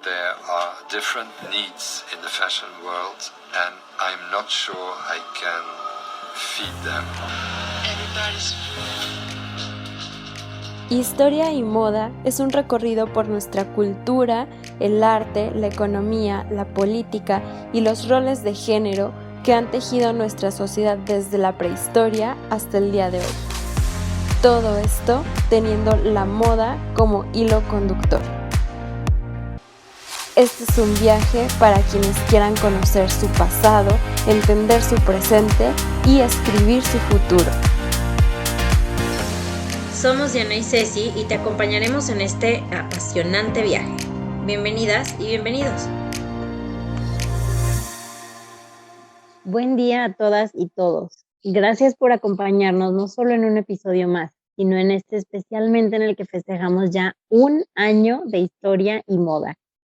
there are different needs in the fashion world, and I'm not sure I can feed them. Everybody's Historia y Moda es un recorrido por nuestra cultura, el arte, la economía, la política y los roles de género que han tejido nuestra sociedad desde la prehistoria hasta el día de hoy. Todo esto teniendo la moda como hilo conductor. Este es un viaje para quienes quieran conocer su pasado, entender su presente y escribir su futuro. Somos Diana y Ceci y te acompañaremos en este apasionante viaje. Bienvenidas y bienvenidos. Buen día a todas y todos. Gracias por acompañarnos no solo en un episodio más, sino en este especialmente en el que festejamos ya 1 año de historia y moda.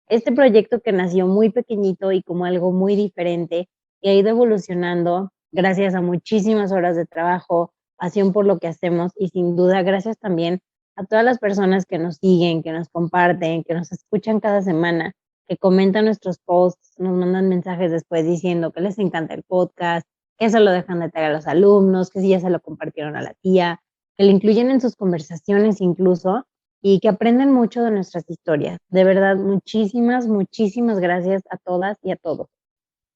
Este proyecto que nació muy pequeñito y como algo muy diferente y ha ido evolucionando gracias a muchísimas horas de trabajo, pasión por lo que hacemos y sin duda gracias también a todas las personas que nos siguen, que nos comparten, que nos escuchan cada semana, que comentan nuestros posts, nos mandan mensajes después diciendo que les encanta el podcast, que se lo dejan de tarea a los alumnos, que si ya se lo compartieron a la tía, que lo incluyen en sus conversaciones incluso y que aprenden mucho de nuestras historias. De verdad, muchísimas gracias a todas y a todos.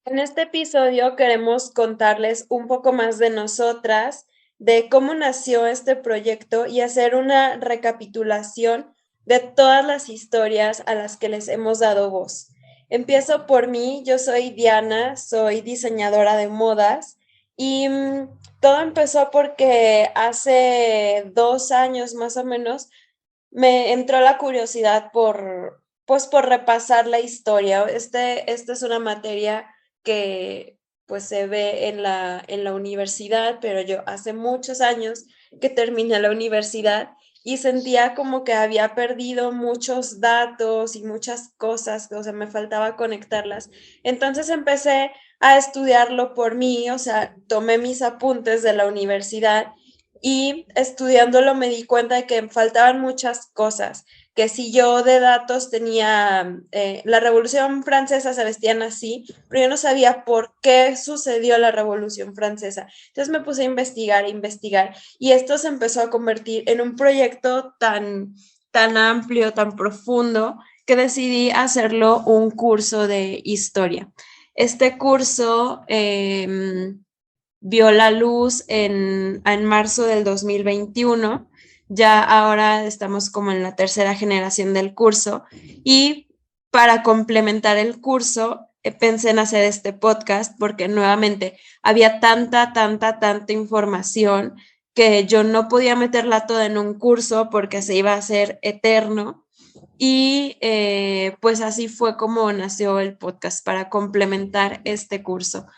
En este episodio queremos contarles un poco más de nosotras, de cómo nació este proyecto y hacer una recapitulación de todas las historias a las que les hemos dado voz. Empiezo por mí, yo soy Diana, soy diseñadora de modas y todo empezó porque hace 2 años más o menos me entró la curiosidad por repasar la historia. Esta es una materia que pues se ve en la universidad, pero yo hace muchos años que terminé la universidad y sentía como que había perdido muchos datos y muchas cosas, o sea, me faltaba conectarlas. Entonces empecé a estudiarlo por mí, o sea, tomé mis apuntes de la universidad y estudiándolo me di cuenta de que faltaban muchas cosas, que si yo de datos tenía, la Revolución Francesa se vestían así, pero yo no sabía por qué sucedió la Revolución Francesa. Entonces me puse a investigar, y esto se empezó a convertir en un proyecto tan amplio, tan profundo, que decidí hacerlo un curso de historia. Este curso vio la luz en marzo del 2021. Ya ahora estamos como en la tercera generación del curso y para complementar el curso pensé en hacer este podcast porque nuevamente había tanta información que yo no podía meterla toda en un curso porque se iba a hacer eterno y pues así fue como nació el podcast para complementar este curso.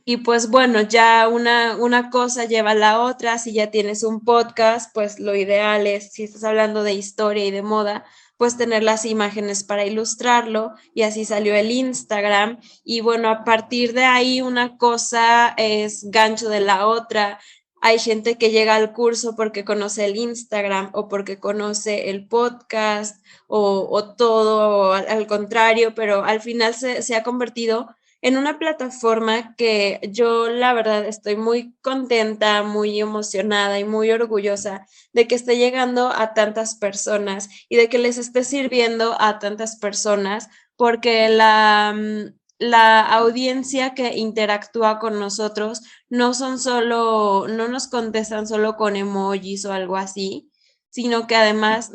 Y pues bueno, ya una cosa lleva a la otra. Si ya tienes un podcast, pues lo ideal es, si estás hablando de historia y de moda, pues tener las imágenes para ilustrarlo, y así salió el Instagram. Y bueno, a partir de ahí una cosa es gancho de la otra. Hay gente que llega al curso porque conoce el Instagram o porque conoce el podcast o todo o al contrario, pero al final se ha convertido en una plataforma que yo la verdad estoy muy contenta, muy emocionada y muy orgullosa de que esté llegando a tantas personas y de que les esté sirviendo a tantas personas, porque la audiencia que interactúa con nosotros no nos contestan solo con emojis o algo así, sino que además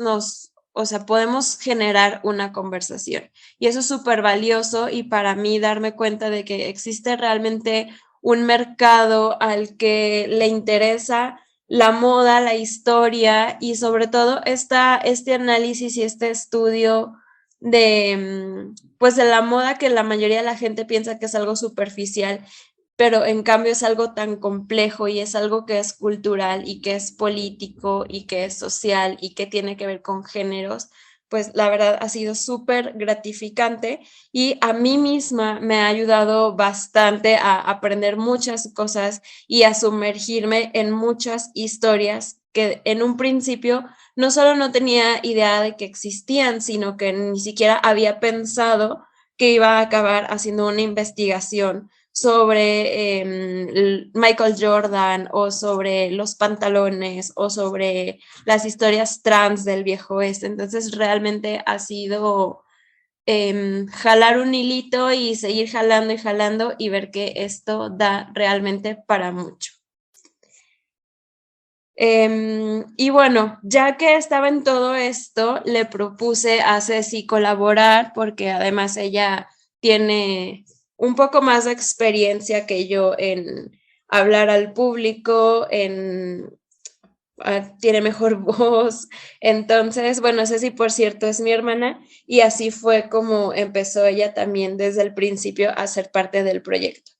podemos generar una conversación. Y eso es súper valioso, y para mí darme cuenta de que existe realmente un mercado al que le interesa la moda, la historia y sobre todo este análisis y este estudio de la moda, que la mayoría de la gente piensa que es algo superficial, pero en cambio es algo tan complejo y es algo que es cultural y que es político y que es social y que tiene que ver con géneros. Pues la verdad ha sido súper gratificante y a mí misma me ha ayudado bastante a aprender muchas cosas y a sumergirme en muchas historias que en un principio no solo no tenía idea de que existían, sino que ni siquiera había pensado que iba a acabar haciendo una investigación sobre Michael Jordan o sobre los pantalones o sobre las historias trans del viejo oeste. Entonces realmente ha sido jalar un hilito y seguir jalando y jalando y ver que esto da realmente para mucho. Y bueno, ya que estaba en todo esto, le propuse a Ceci colaborar porque además ella tiene un poco más de experiencia que yo en hablar al público, tiene mejor voz. Entonces, bueno, Ceci, por cierto, es mi hermana y así fue como empezó ella también desde el principio a ser parte del proyecto.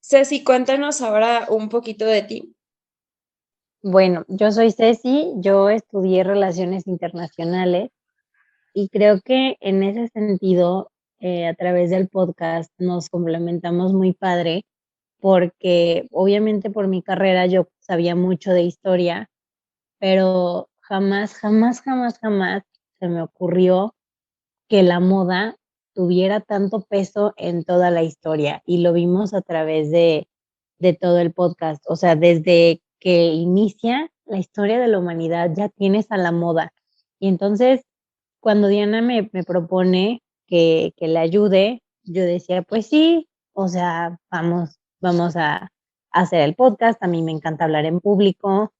Ceci, cuéntanos ahora un poquito de ti. Bueno, yo soy Ceci, yo estudié Relaciones Internacionales y creo que en ese sentido, a través del podcast nos complementamos muy padre porque obviamente por mi carrera yo sabía mucho de historia, pero jamás, jamás, jamás, jamás se me ocurrió que la moda tuviera tanto peso en toda la historia y lo vimos a través de todo el podcast. O sea, desde que inicia la historia de la humanidad ya tienes a la moda. Y entonces, cuando Diana me propone que le ayude, yo decía, pues sí, o sea, vamos a hacer el podcast. A mí me encanta hablar en público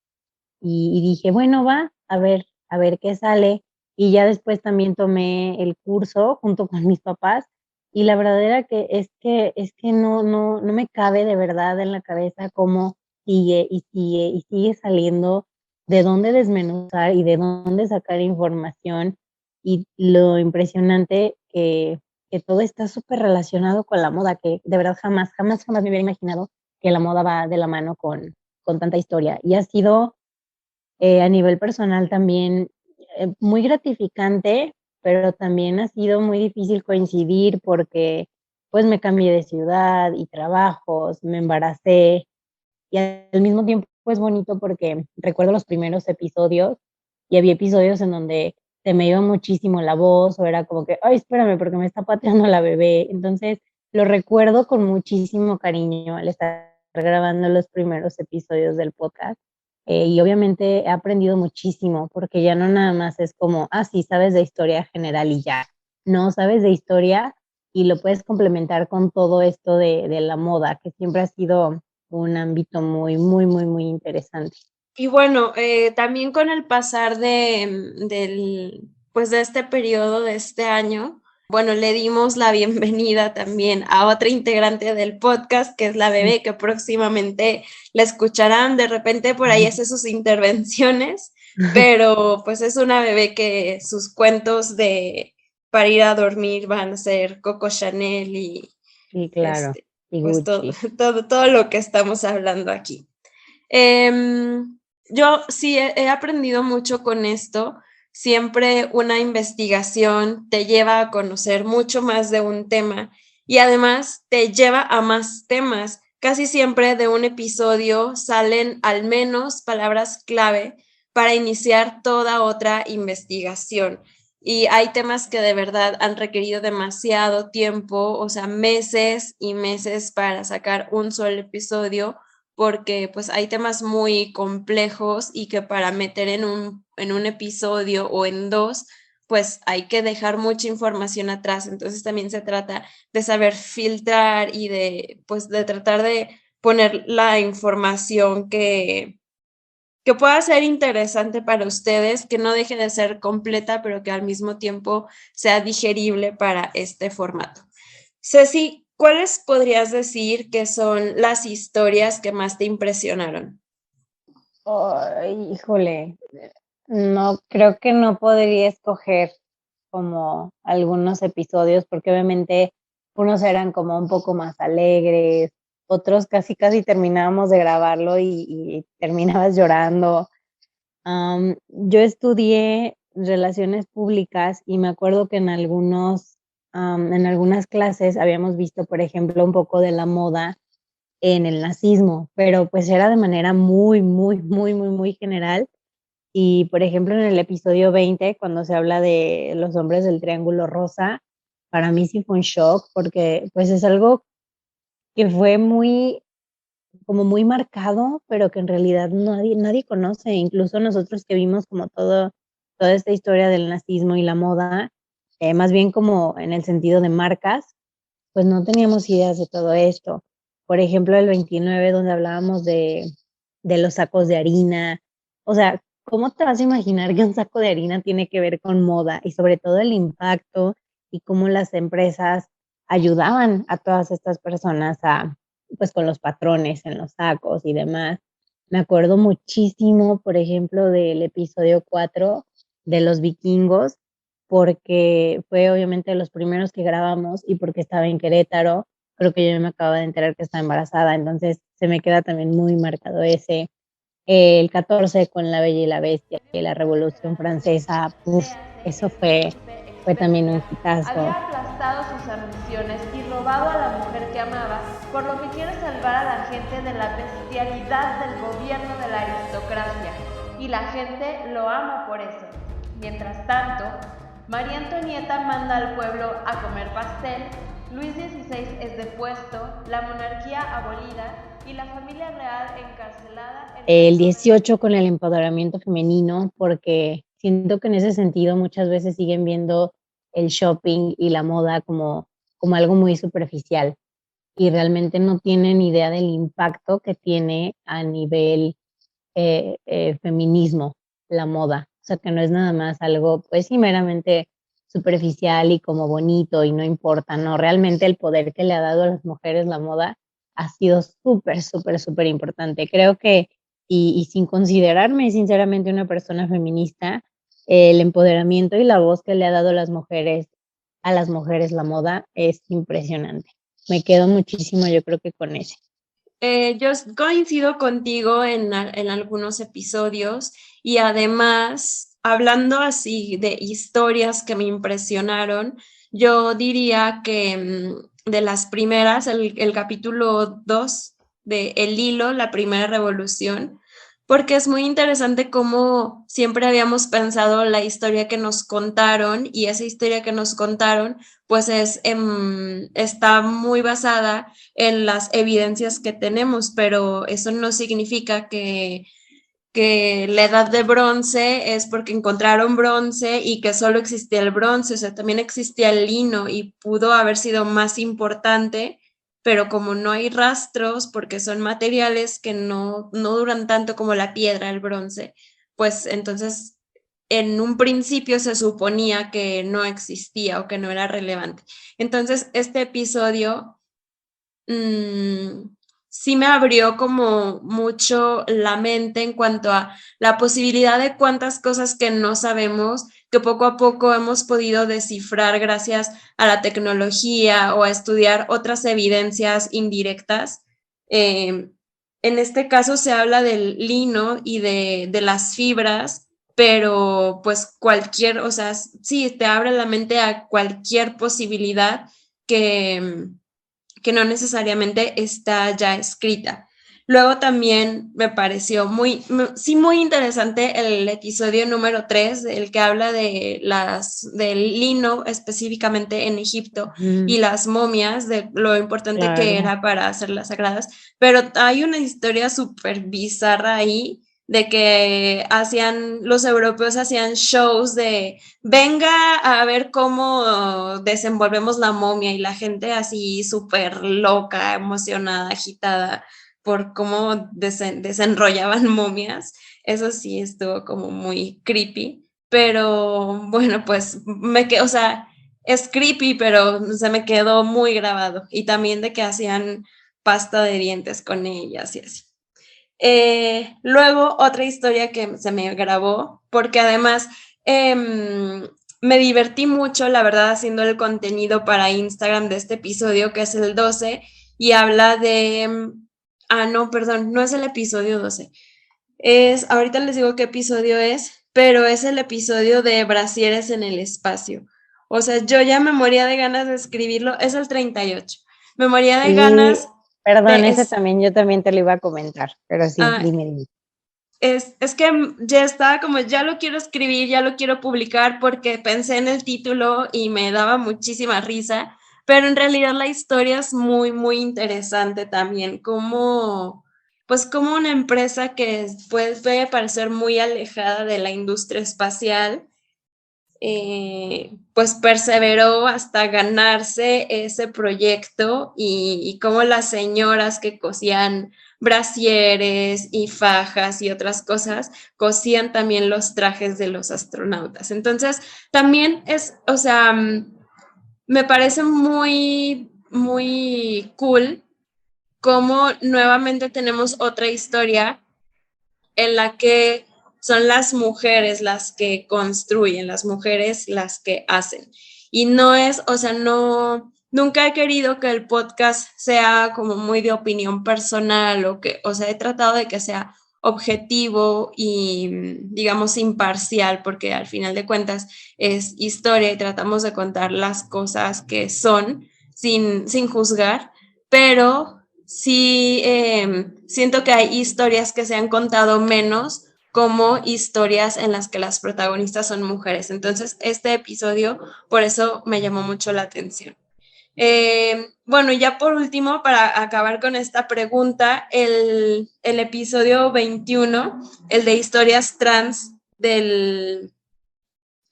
y dije, bueno, va, a ver qué sale. Y ya después también tomé el curso junto con mis papás y la verdad era que es que no me cabe de verdad en la cabeza cómo sigue y sigue y sigue saliendo, de dónde desmenuzar y de dónde sacar información y lo impresionante que todo está súper relacionado con la moda, que de verdad jamás, jamás, jamás me hubiera imaginado que la moda va de la mano con tanta historia. Y ha sido a nivel personal también muy gratificante, pero también ha sido muy difícil coincidir porque pues me cambié de ciudad y trabajos, me embaracé y al mismo tiempo es bonito porque recuerdo los primeros episodios y había episodios en donde se me iba muchísimo la voz o era como que, ay, espérame porque me está pateando la bebé. Entonces lo recuerdo con muchísimo cariño al estar grabando los primeros episodios del podcast. Y obviamente he aprendido muchísimo porque ya no nada más es como, ah, sí, sabes de historia general y ya. No, sabes de historia y lo puedes complementar con todo esto de la moda, que siempre ha sido un ámbito muy, muy, muy, muy interesante. Y bueno, también con el pasar pues de este periodo de este año, bueno, le dimos la bienvenida también a otra integrante del podcast, que es la bebé, que próximamente la escucharán. De repente por ahí hace sus intervenciones, pero pues es una bebé que sus cuentos para ir a dormir van a ser Coco Chanel y Sí, claro. Y pues Gucci. todo lo que estamos hablando aquí. Yo sí he aprendido mucho con esto. Siempre una investigación te lleva a conocer mucho más de un tema y además te lleva a más temas. Casi siempre de un episodio salen al menos palabras clave para iniciar toda otra investigación. Y hay temas que de verdad han requerido demasiado tiempo, o sea, meses y meses para sacar un solo episodio porque pues hay temas muy complejos y que para meter en un episodio o en dos, pues hay que dejar mucha información atrás. Entonces también se trata de saber filtrar y pues de tratar de poner la información que pueda ser interesante para ustedes, que no deje de ser completa, pero que al mismo tiempo sea digerible para este formato. Ceci, ¿cuáles podrías decir que son las historias que más te impresionaron? Ay, híjole, no, creo que no podría escoger como algunos episodios, porque obviamente unos eran como un poco más alegres, otros casi casi terminábamos de grabarlo y terminabas llorando. Yo estudié relaciones públicas y me acuerdo que en algunas clases habíamos visto, por ejemplo, un poco de la moda en el nazismo, pero pues era de manera muy, muy, muy, muy, muy general Y, por ejemplo, en el episodio 20, cuando se habla de los hombres del Triángulo Rosa, para mí sí fue un shock porque pues es algo que fue como muy marcado, pero que en realidad nadie conoce. Incluso nosotros que vimos como toda esta historia del nazismo y la moda, más bien como en el sentido de marcas, pues no teníamos ideas de todo esto. Por ejemplo, el 29, donde hablábamos de los sacos de harina. O sea, ¿cómo te vas a imaginar que un saco de harina tiene que ver con moda? Y sobre todo el impacto y cómo las empresas ayudaban a todas estas personas pues con los patrones en los sacos y demás. Me acuerdo muchísimo, por ejemplo, del episodio 4 de los vikingos, porque fue obviamente de los primeros que grabamos y porque estaba en Querétaro. Creo que yo me acababa de enterar que estaba embarazada, entonces se me queda también muy marcado ese. El 14 con La Bella y la Bestia y la Revolución Francesa, eso fue también un hitazo. Había aplastado sus ambiciones y robado a la mujer que amaba, por lo que quiere salvar a la gente de la bestialidad del gobierno de la aristocracia, y la gente lo ama por eso. Mientras tanto, María Antonieta manda al pueblo a comer pastel, Luis XVI es depuesto, la monarquía abolida y la familia real encarcelada. El 18 con el empoderamiento femenino, porque siento que en ese sentido muchas veces siguen viendo el shopping y la moda como algo muy superficial y realmente no tienen idea del impacto que tiene a nivel feminismo la moda. O sea, que no es nada más algo, pues sí, meramente superficial y como bonito y no importa, no, realmente el poder que le ha dado a las mujeres la moda ha sido súper, súper, súper importante. Creo que, y sin considerarme sinceramente una persona feminista, el empoderamiento y la voz que le ha dado a las mujeres la moda es impresionante. Me quedo muchísimo, yo creo que con ese. Yo coincido contigo en algunos episodios y además, hablando así de historias que me impresionaron, yo diría que de las primeras, el capítulo 2 de El Hilo, la primera revolución, porque es muy interesante cómo siempre habíamos pensado la historia que nos contaron y esa historia que nos contaron pues está muy basada en las evidencias que tenemos, pero eso no significa que la edad de bronce es porque encontraron bronce y que solo existía el bronce, o sea, también existía el lino y pudo haber sido más importante, pero como no hay rastros, porque son materiales que no duran tanto como la piedra, el bronce, pues entonces en un principio se suponía que no existía o que no era relevante. Entonces, este episodio sí me abrió como mucho la mente en cuanto a la posibilidad de cuántas cosas que no sabemos, que poco a poco hemos podido descifrar gracias a la tecnología o a estudiar otras evidencias indirectas. En este caso se habla del lino y de las fibras, pero pues o sea, sí, te abre la mente a cualquier posibilidad que no necesariamente está ya escrita. Luego también me pareció muy interesante el episodio número 3, el que habla del lino específicamente en Egipto y las momias, de lo importante que era para hacerlas sagradas, pero hay una historia súper bizarra ahí de que los europeos hacían shows de venga a ver cómo desenvolvemos la momia y la gente así súper loca, emocionada, agitada por cómo desenrollaban momias. Eso sí estuvo como muy creepy, pero bueno, pues o sea, es creepy, pero se me quedó muy grabado. Y también de que hacían pasta de dientes con ellas y así. Luego, otra historia que se me grabó, porque además me divertí mucho, la verdad, haciendo el contenido para Instagram de este episodio, que es el 12, y habla de... no, perdón, no es el episodio 12. Ahorita les digo qué episodio es, pero es el episodio de Brasieres en el espacio. O sea, yo ya me moría de ganas de escribirlo, es el 38. Me moría de ganas. Perdón, ese también, yo también te lo iba a comentar, pero sí, dime. es que ya estaba como, ya lo quiero escribir, ya lo quiero publicar porque pensé en el título y me daba muchísima risa, pero en realidad la historia es muy, muy interesante también, como, pues como una empresa que puede parecer muy alejada de la industria espacial, pues perseveró hasta ganarse ese proyecto y cómo las señoras que cosían brasieres y fajas y otras cosas, cosían también los trajes de los astronautas. Entonces, también es, o sea, me parece muy, muy cool cómo nuevamente tenemos otra historia en la que son las mujeres las que construyen, las mujeres las que hacen. Y no es, o sea, no, nunca he querido que el podcast sea como muy de opinión personal o sea, he tratado de que sea objetivo y, digamos, imparcial, porque al final de cuentas es historia y tratamos de contar las cosas que son sin juzgar, pero sí siento que hay historias que se han contado menos como historias en las que las protagonistas son mujeres. Entonces, este episodio por eso me llamó mucho la atención. Bueno, ya por último, para acabar con esta pregunta, el episodio 21, el de historias trans del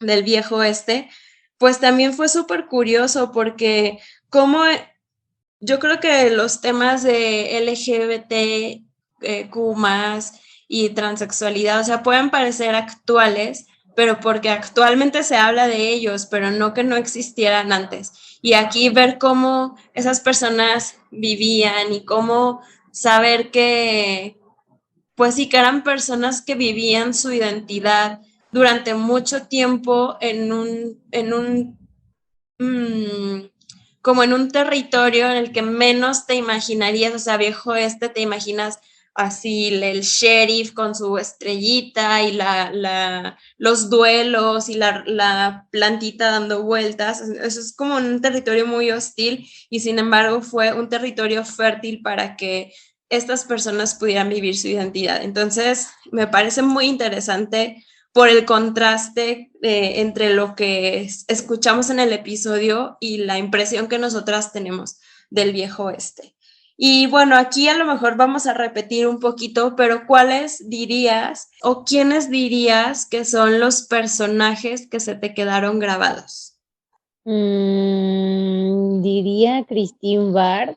viejo oeste, pues también fue súper curioso porque como yo creo que los temas de LGBTQ más y transexualidad, o sea, pueden parecer actuales, pero porque actualmente se habla de ellos, pero no que no existieran antes. Y aquí ver cómo esas personas vivían y cómo saber que, pues sí, que eran personas que vivían su identidad durante mucho tiempo mm, como en un territorio en el que menos te imaginarías, o sea, viejo este, te imaginas así el sheriff con su estrellita y los duelos y la plantita dando vueltas. Eso es como un territorio muy hostil y sin embargo fue un territorio fértil para que estas personas pudieran vivir su identidad. Entonces, me parece muy interesante por el contraste entre lo que escuchamos en el episodio y la impresión que nosotras tenemos del viejo oeste. Y bueno, aquí a lo mejor vamos a repetir un poquito, pero ¿cuáles dirías o quiénes dirías que son los personajes que se te quedaron grabados? Diría Christine Bart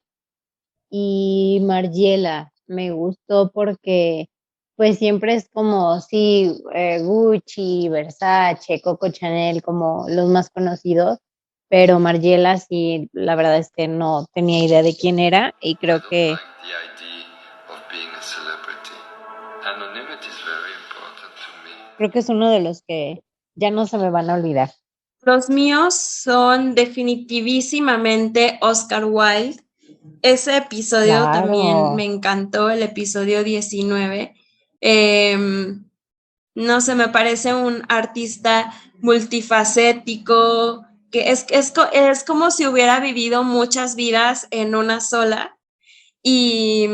y Margiela. Me gustó porque pues siempre es como, sí, Gucci, Versace, Coco Chanel, como los más conocidos, pero Margiela sí, la verdad es que no tenía idea de quién era y creo que like the idea of being a celebrity. Anonymity is very important to me. creo que es uno de los que ya no se me van a olvidar. Los míos son definitivísimamente Oscar Wilde. Ese episodio también me encantó, el episodio 19. No sé, me parece un artista multifacético, que es como si hubiera vivido muchas vidas en una sola y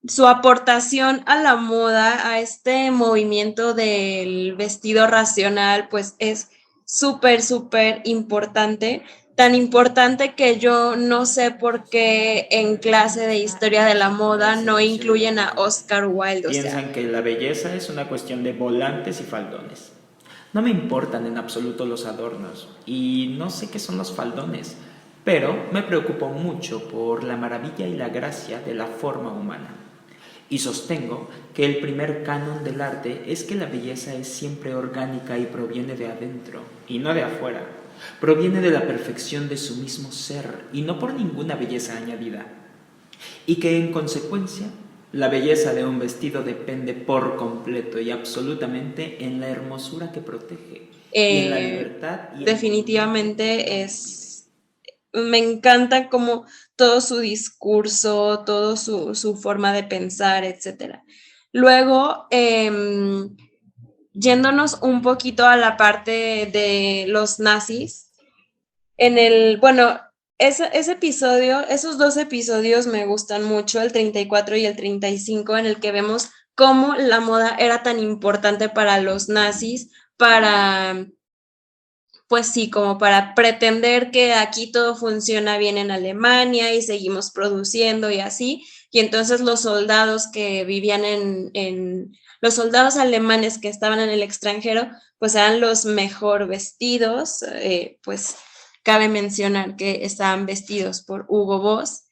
su aportación a la moda, a este movimiento del vestido racional, pues es súper, súper importante. Tan importante que yo no sé por qué en clase de historia de la moda no incluyen a Oscar Wilde. Piensan que la belleza es una cuestión de volantes y faldones. No me importan en absoluto los adornos y no sé qué son los faldones, pero me preocupo mucho por la maravilla y la gracia de la forma humana. Y sostengo que el primer canon del arte es que la belleza es siempre orgánica y proviene de adentro, y no de afuera. Proviene de la perfección de su mismo ser, y no por ninguna belleza añadida. Y que en consecuencia, la belleza de un vestido depende por completo y absolutamente en la hermosura que protege, y en la libertad. Definitivamente me encanta como todo su discurso, todo su forma de pensar, etc. Luego, yéndonos un poquito a la parte de los nazis, bueno, ese episodio, esos dos episodios me gustan mucho, el 34 y el 35, en el que vemos cómo la moda era tan importante para los nazis, para, pues sí, como para pretender que aquí todo funciona bien en Alemania y seguimos produciendo y así. Y entonces los soldados que vivían los soldados alemanes que estaban en el extranjero, pues eran los mejor vestidos, pues cabe mencionar que estaban vestidos por Hugo Boss,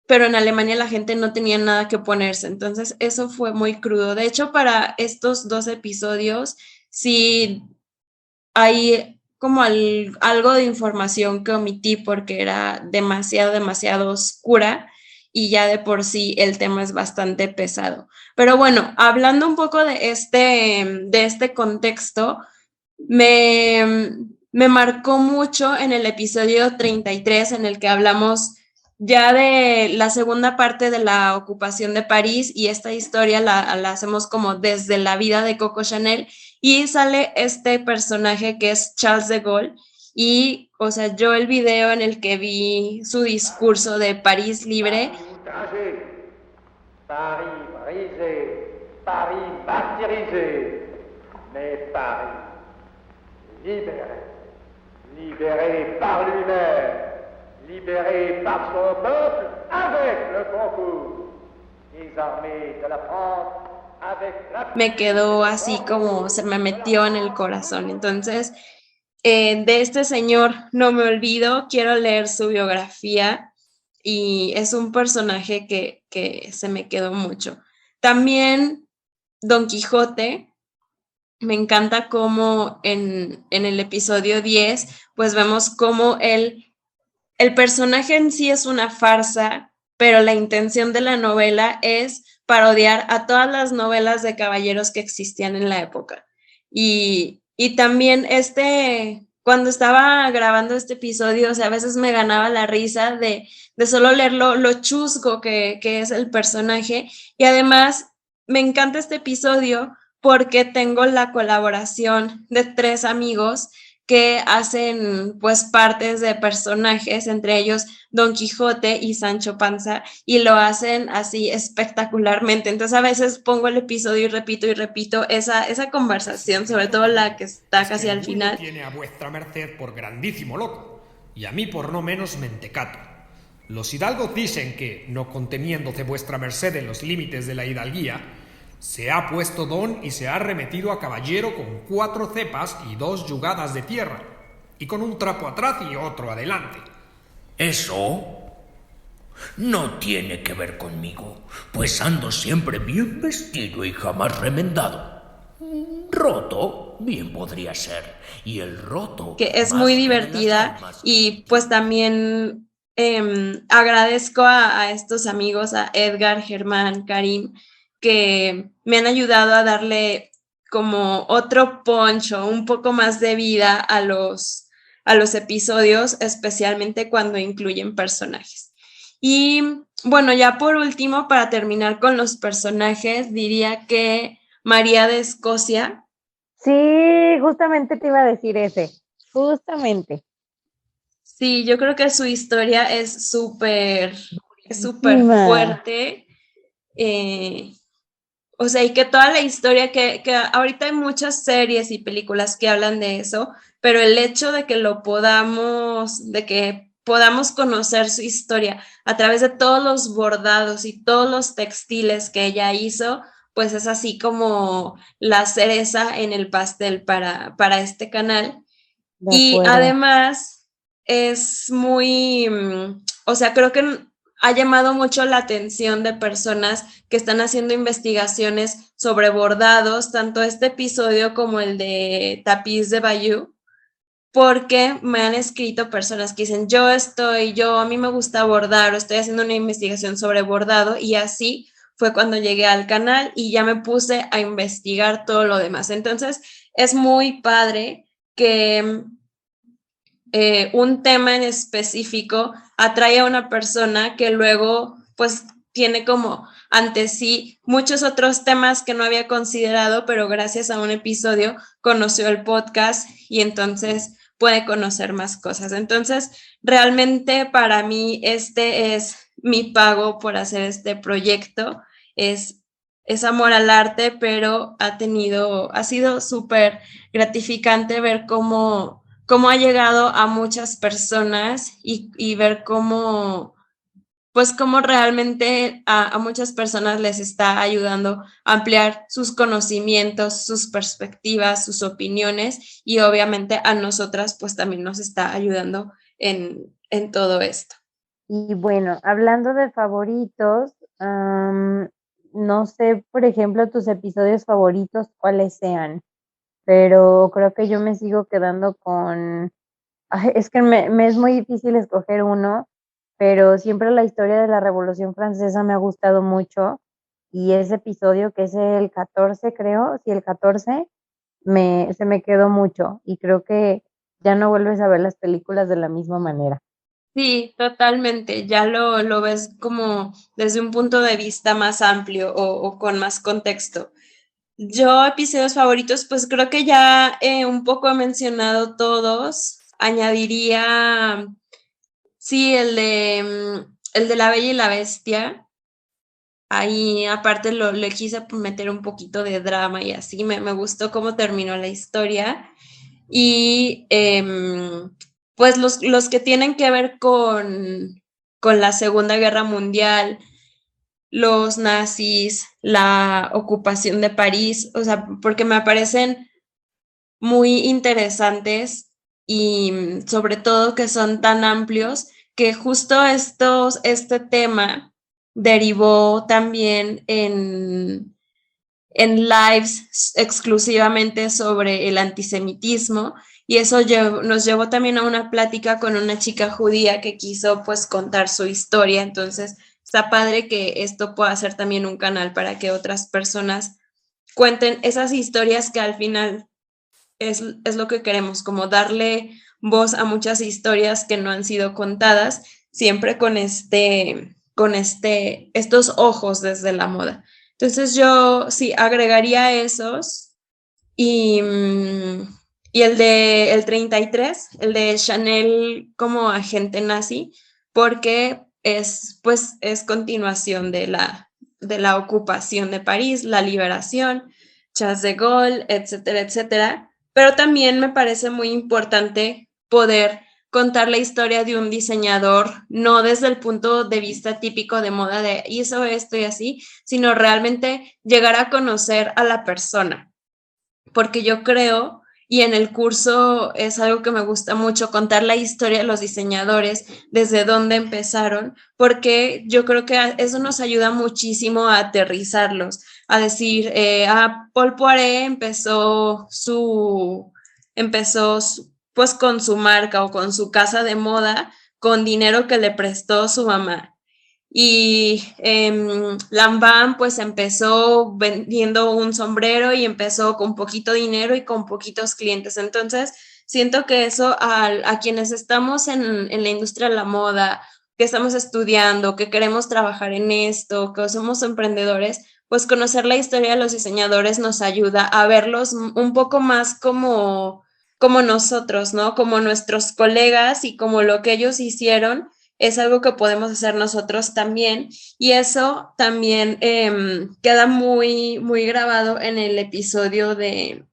pero en Alemania la gente no tenía nada que ponerse, entonces eso fue muy crudo. De hecho, para estos 2 episodios, sí hay como algo de información que omití porque era demasiado oscura y ya de por sí el tema es bastante pesado. Pero bueno, hablando un poco de este contexto, me marcó mucho en el episodio 33 en el que hablamos ya de la segunda parte de la ocupación de París y esta historia la hacemos como desde la vida de Coco Chanel y sale este personaje que es Charles de Gaulle y, o sea, yo el video en el que vi su discurso de París libre. Paris brisé, Paris martyrisé, mais Paris libéré, libéré par lui-même, libéré par son peuple avec le concours des armées de la France, avec la... Me quedó así como se me metió en el corazón. Entonces, de este señor no me olvido, quiero leer su biografía y es un personaje que se me quedó mucho. También Don Quijote, me encanta cómo en el episodio 10, pues vemos cómo el personaje en sí es una farsa, pero la intención de la novela es parodiar a todas las novelas de caballeros que existían en la época. Y también cuando estaba grabando este episodio, o sea, a veces me ganaba la risa de solo leer lo chusco que es el personaje. Y además, me encanta este episodio porque tengo la colaboración de 3 amigos que hacen pues partes de personajes, entre ellos Don Quijote y Sancho Panza, y lo hacen así espectacularmente. Entonces a veces pongo el episodio y repito esa conversación, sobre todo la que está casi al final. Tiene a vuestra merced por grandísimo loco, y a mí por no menos mentecato. Los hidalgos dicen que, no conteniéndose vuestra merced en los límites de la hidalguía, se ha puesto don y se ha remetido a caballero con 4 cepas y 2 yugadas de tierra, y con un trapo atrás y otro adelante. Eso no tiene que ver conmigo, pues ando siempre bien vestido y jamás remendado. Roto, bien podría ser, y el roto... Que es muy divertida y pues también agradezco a estos amigos, a Edgar, Germán, Karim, que me han ayudado a darle como otro poncho, un poco más de vida a los episodios, especialmente cuando incluyen personajes. Y bueno, ya por último, para terminar con los personajes, diría que María de Escocia. Sí, justamente te iba a decir ese, justamente. Sí, yo creo que su historia es súper fuerte. O sea, y que toda la historia, que ahorita hay muchas series y películas que hablan de eso, pero el hecho de que podamos conocer su historia a través de todos los bordados y todos los textiles que ella hizo, pues es así como la cereza en el pastel para este canal. Y además es muy, o sea, creo que ha llamado mucho la atención de personas que están haciendo investigaciones sobre bordados, tanto este episodio como el de Tapiz de Bayeux, porque me han escrito personas que dicen, a mí me gusta bordar, o estoy haciendo una investigación sobre bordado, y así fue cuando llegué al canal y ya me puse a investigar todo lo demás. Entonces, es muy padre que un tema en específico atrae a una persona que luego pues tiene como ante sí muchos otros temas que no había considerado, pero gracias a un episodio conoció el podcast y entonces puede conocer más cosas. Entonces, realmente para mí este es mi pago por hacer este proyecto es amor al arte, pero ha sido súper gratificante ver cómo ha llegado a muchas personas y ver cómo realmente a muchas personas les está ayudando a ampliar sus conocimientos, sus perspectivas, sus opiniones y obviamente a nosotras pues también nos está ayudando en todo esto. Y bueno, hablando de favoritos, no sé, por ejemplo, tus episodios favoritos, cuáles sean, pero creo que yo me sigo quedando con... es que me es muy difícil escoger uno, pero siempre la historia de la Revolución Francesa me ha gustado mucho y ese episodio que es el 14, creo, sí, el 14, se me quedó mucho y creo que ya no vuelves a ver las películas de la misma manera. Sí, totalmente. Ya lo ves como desde un punto de vista más amplio o con más contexto. Yo, episodios favoritos, pues creo que ya un poco he mencionado todos. Añadiría, sí, el de La Bella y la Bestia. Ahí aparte le quise meter un poquito de drama y así, me gustó cómo terminó la historia. Y pues los que tienen que ver con la Segunda Guerra Mundial, los nazis, la ocupación de París, o sea, porque me parecen muy interesantes y sobre todo que son tan amplios que justo este tema derivó también en lives exclusivamente sobre el antisemitismo y eso nos llevó también a una plática con una chica judía que quiso pues contar su historia, entonces está padre que esto pueda ser también un canal para que otras personas cuenten esas historias que al final es lo que queremos, como darle voz a muchas historias que no han sido contadas, siempre estos ojos desde la moda. Entonces yo sí agregaría esos y, y el 33, el de Chanel como agente nazi, porque pues, es continuación de la ocupación de París, la liberación, Charles de Gaulle, etcétera, etcétera. Pero también me parece muy importante poder contar la historia de un diseñador, no desde el punto de vista típico de moda de hizo esto y así, sino realmente llegar a conocer a la persona. Porque yo creo, y en el curso es algo que me gusta mucho, contar la historia de los diseñadores, desde dónde empezaron, porque yo creo que eso nos ayuda muchísimo a aterrizarlos, a decir, Paul Poiret pues con su marca o con su casa de moda, con dinero que le prestó su mamá. Y Lanvin pues empezó vendiendo un sombrero y empezó con poquito dinero y con poquitos clientes. Entonces, siento que eso a quienes estamos en la industria de la moda, que estamos estudiando, que queremos trabajar en esto, que somos emprendedores, pues conocer la historia de los diseñadores nos ayuda a verlos un poco más como nosotros, ¿no? Como nuestros colegas y como lo que ellos hicieron es algo que podemos hacer nosotros también y eso también queda muy, muy grabado en el episodio de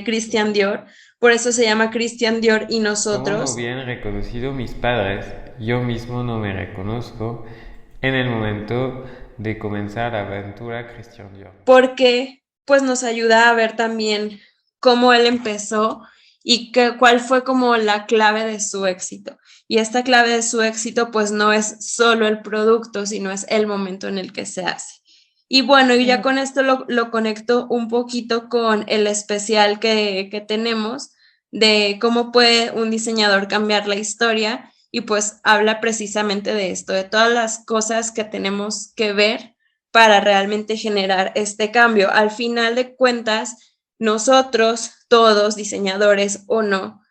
Christian Dior, por eso se llama Christian Dior y Como nosotros. no hubieran reconocido mis padres, yo mismo no me reconozco en el momento de comenzar la aventura Christian Dior. Porque pues nos ayuda a ver también cómo él empezó y cuál fue como la clave de su éxito. Y esta clave de su éxito pues no es solo el producto, sino es el momento en el que se hace. Y bueno, y ya con esto lo conecto un poquito con el especial que tenemos de cómo puede un diseñador cambiar la historia y pues habla precisamente de esto, de todas las cosas que tenemos que ver para realmente generar este cambio. Al final de cuentas, nosotros, todos, diseñadores o no,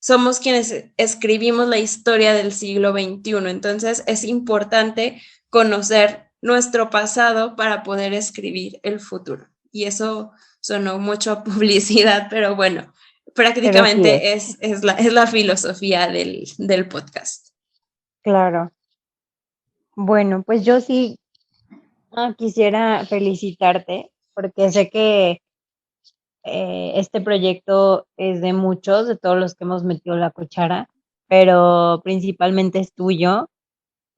somos quienes escribimos la historia del siglo XXI. Entonces es importante conocer nuestro pasado para poder escribir el futuro. Y eso sonó mucho a publicidad, pero bueno, prácticamente es la filosofía del podcast. Claro. Bueno, pues yo sí Quisiera felicitarte porque sé que este proyecto es de muchos, de todos los que hemos metido la cuchara, pero principalmente es tuyo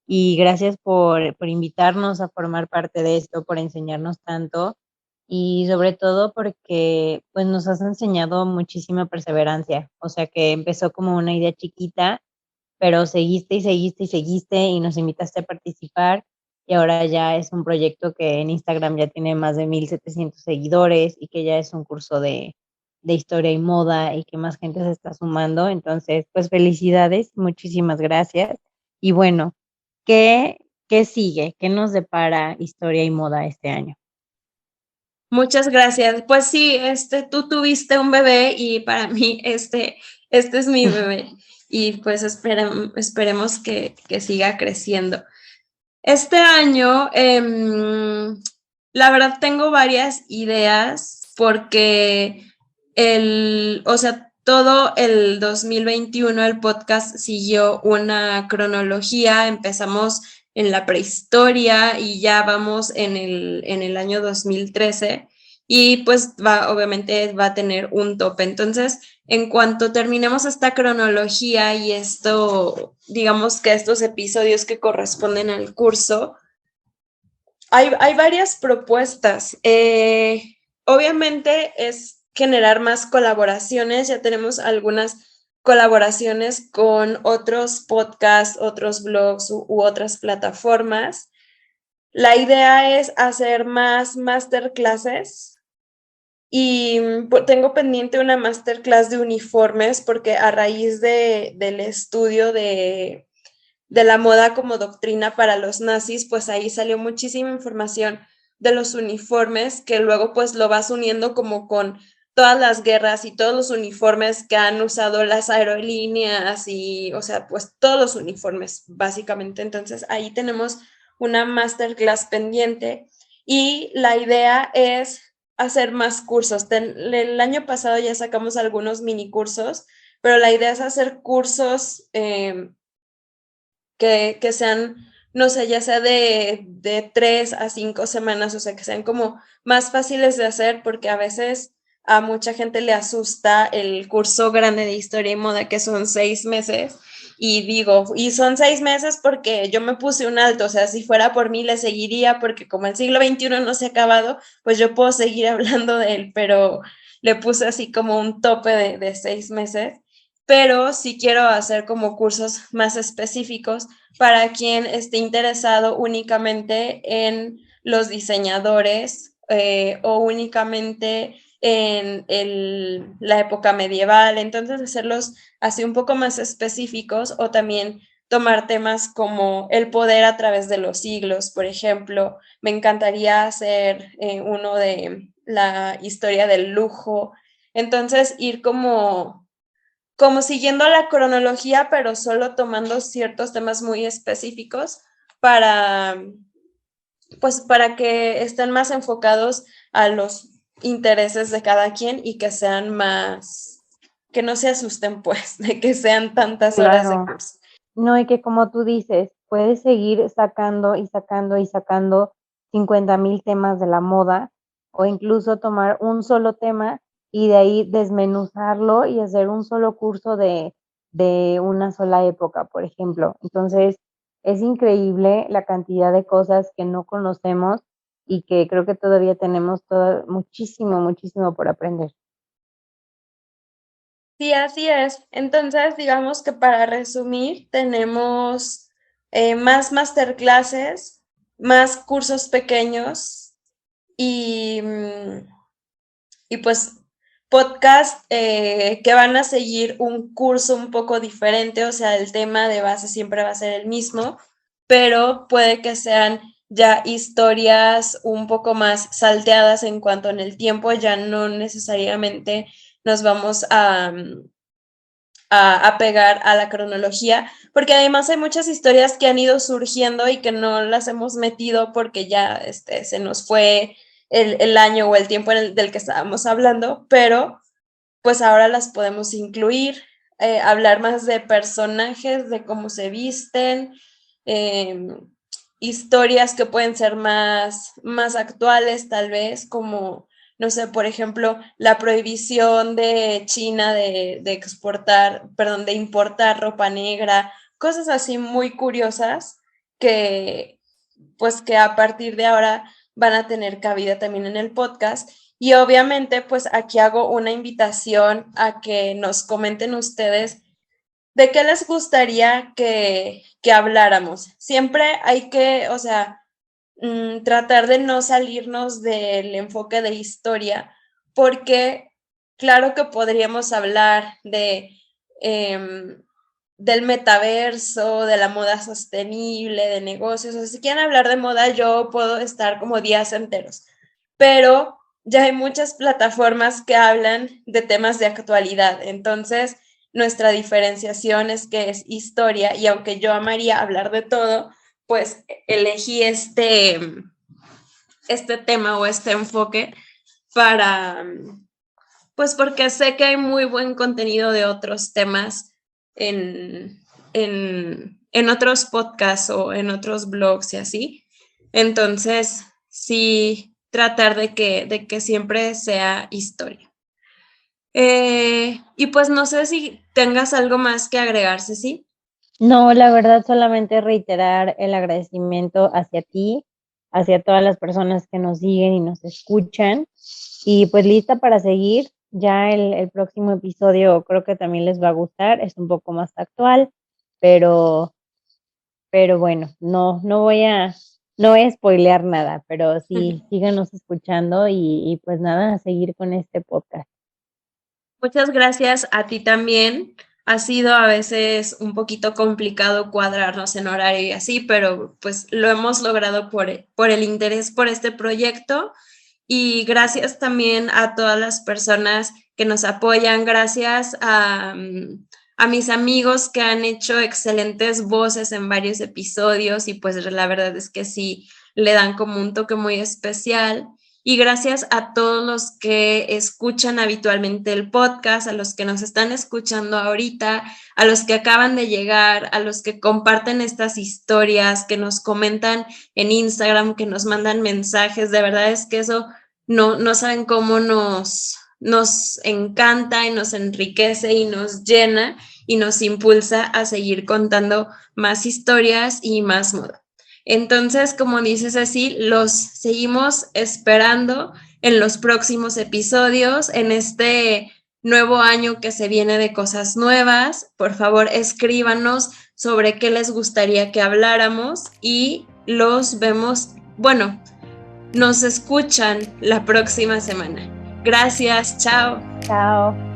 y gracias por invitarnos a formar parte de esto, por enseñarnos tanto y sobre todo porque pues nos has enseñado muchísima perseverancia, o sea que empezó como una idea chiquita, pero seguiste y seguiste y seguiste y nos invitaste a participar y ahora ya es un proyecto que en Instagram ya tiene más de 1,700 seguidores y que ya es un curso de historia y moda y que más gente se está sumando. Entonces, pues felicidades, muchísimas gracias. Y bueno, ¿qué, qué sigue? ¿Qué nos depara historia y moda este año? Muchas gracias. Pues sí, tú tuviste un bebé y para mí este es mi bebé y pues esperemos que siga creciendo. Este año, la verdad tengo varias ideas porque o sea, todo el 2021 el podcast siguió una cronología, empezamos en la prehistoria y ya vamos en el año 2013 y pues obviamente va a tener un tope. Entonces, en cuanto terminemos esta cronología y esto, digamos que estos episodios que corresponden al curso, hay varias propuestas. Obviamente es generar más colaboraciones. Ya tenemos algunas colaboraciones con otros podcasts, otros blogs u otras plataformas. La idea es hacer más masterclasses y tengo pendiente una masterclass de uniformes porque a raíz del estudio de la moda como doctrina para los nazis, pues ahí salió muchísima información de los uniformes que luego pues lo vas uniendo como con todas las guerras y todos los uniformes que han usado las aerolíneas y, o sea, pues todos los uniformes básicamente. Entonces ahí tenemos una masterclass pendiente y la idea es hacer más cursos. El año pasado ya sacamos algunos mini cursos, pero la idea es hacer cursos que sean, no sé, ya sea de 3 a 5 semanas, o sea, que sean como más fáciles de hacer, porque a veces a mucha gente le asusta el curso grande de historia y moda, que son 6 meses, y digo, y son 6 meses porque yo me puse un alto, o sea, si fuera por mí le seguiría, porque como el siglo XXI no se ha acabado, pues yo puedo seguir hablando de él, pero le puse así como un tope de 6 meses, pero sí quiero hacer como cursos más específicos para quien esté interesado únicamente en los diseñadores o únicamente en la época medieval. Entonces, hacerlos así un poco más específicos o también tomar temas como el poder a través de los siglos. Por ejemplo, me encantaría hacer uno de la historia del lujo. Entonces, ir como siguiendo la cronología, pero solo tomando ciertos temas muy específicos para, pues, para que estén más enfocados a los intereses de cada quien y que sean más, que no se asusten, pues, de que sean tantas horas de Claro. curso. No, y que como tú dices, puedes seguir sacando y sacando y sacando 50,000 temas de la moda o incluso tomar un solo tema y de ahí desmenuzarlo y hacer un solo curso de una sola época, por ejemplo. Entonces, es increíble la cantidad de cosas que no conocemos y que creo que todavía tenemos muchísimo, muchísimo por aprender. Sí, así es. Entonces, digamos que para resumir, tenemos más masterclasses, más cursos pequeños y, y pues podcast que van a seguir un curso un poco diferente, o sea, el tema de base siempre va a ser el mismo, pero puede que sean ya historias un poco más salteadas en cuanto en el tiempo, ya no necesariamente nos vamos a pegar a la cronología, porque además hay muchas historias que han ido surgiendo y que no las hemos metido porque ya se nos fue el año o el tiempo del que estábamos hablando, pero pues ahora las podemos incluir, hablar más de personajes, de cómo se visten, eh, historias que pueden ser más actuales tal vez, como, no sé, por ejemplo, la prohibición de China de importar ropa negra, cosas así muy curiosas que a partir de ahora van a tener cabida también en el podcast. Y obviamente, pues aquí hago una invitación a que nos comenten ustedes de qué les gustaría que habláramos. Siempre hay que, tratar de no salirnos del enfoque de historia, porque claro que podríamos hablar del metaverso, de la moda sostenible, de negocios. O sea, si quieren hablar de moda, yo puedo estar como días enteros, pero ya hay muchas plataformas que hablan de temas de actualidad. Entonces, nuestra diferenciación es que es historia, y aunque yo amaría hablar de todo, pues elegí este tema o este enfoque porque sé que hay muy buen contenido de otros temas en otros podcasts o en otros blogs y así. Entonces, sí, tratar de que siempre sea historia. Y pues no sé si tengas algo más que agregar, Ceci. No, la verdad solamente reiterar el agradecimiento hacia ti, hacia todas las personas que nos siguen y nos escuchan, y pues lista para seguir. Ya el próximo episodio creo que también les va a gustar, es un poco más actual, pero bueno, no voy a spoilear nada, pero sí, síganos escuchando y pues nada, a seguir con este podcast. Muchas gracias a ti también. Ha sido a veces un poquito complicado cuadrarnos en horario y así, pero pues lo hemos logrado por el interés por este proyecto. Y gracias también a todas las personas que nos apoyan. Gracias a mis amigos que han hecho excelentes voces en varios episodios, y pues la verdad es que sí le dan como un toque muy especial. Y gracias a todos los que escuchan habitualmente el podcast, a los que nos están escuchando ahorita, a los que acaban de llegar, a los que comparten estas historias, que nos comentan en Instagram, que nos mandan mensajes. De verdad es que eso no saben cómo nos encanta y nos enriquece y nos llena y nos impulsa a seguir contando más historias y más moda. Entonces, como dices así, los seguimos esperando en los próximos episodios, en este nuevo año que se viene de cosas nuevas. Por favor, escríbanos sobre qué les gustaría que habláramos y los vemos, nos escuchan la próxima semana. Gracias, chao. Chao.